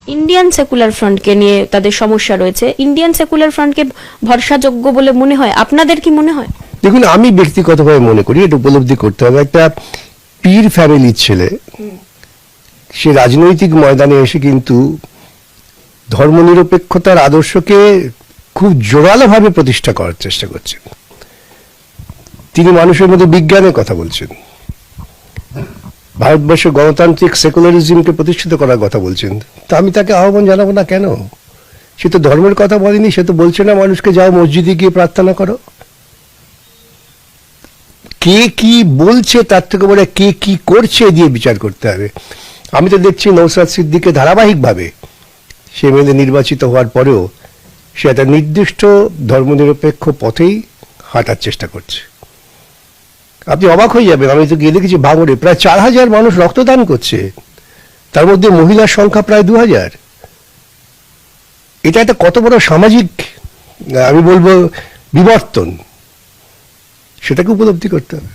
Indian secular ফ্রন্টকে নিয়ে তাদের সমস্যা রয়েছে, ইন্ডিয়ান সেকুলার ফ্রন্টকে ভরসাযোগ্য বলে মনে হয়? আপনাদের কি মনে হয়? দেখুন, আমি ব্যক্তিগতভাবে মনে করি এটা উপলব্ধি করতে হবে, একটা পীর ফ্যামিলির ছেলে সে রাজনৈতিক ময়দানে এসে কিন্তু ধর্মনিরপেক্ষতার আদর্শকে খুব জোরালোভাবে প্রতিষ্ঠা করার চেষ্টা করছেন। তিনি মানুষের মধ্যে বিজ্ঞানের কথা বলছেন, ভারতবর্ষের গণতান্ত্রিক সেকুলারিজমকে প্রতিষ্ঠিত করার কথা বলছেন। তা আমি তাকে আহ্বান জানাবো না কেন? সে তো ধর্মের কথা বলেনি, সে তো বলছে না মানুষকে যাও মসজিদে গিয়ে প্রার্থনা করো। কে কি বলছে তার থেকে বলে কে কি করছে দিয়ে বিচার করতে হবে। আমি তো দেখছি নওশাদ সিদ্দিকী ধারাবাহিকভাবে সে এমএলএ নির্বাচিত হওয়ার পরেও সে একটা নির্দিষ্ট ধর্মনিরপেক্ষ পথেই হাঁটার চেষ্টা করছে। আপনি অবাক হয়ে যাবেন, আমি তো গিয়ে দেখেছি ভাঙড়ে প্রায় 4000 মানুষ রক্তদান করছে, তার মধ্যে মহিলার সংখ্যা প্রায় 2000। এটা একটা কত বড় সামাজিক আমি বলবো বিবর্তন, সেটাকে উপলব্ধি করতে হবে।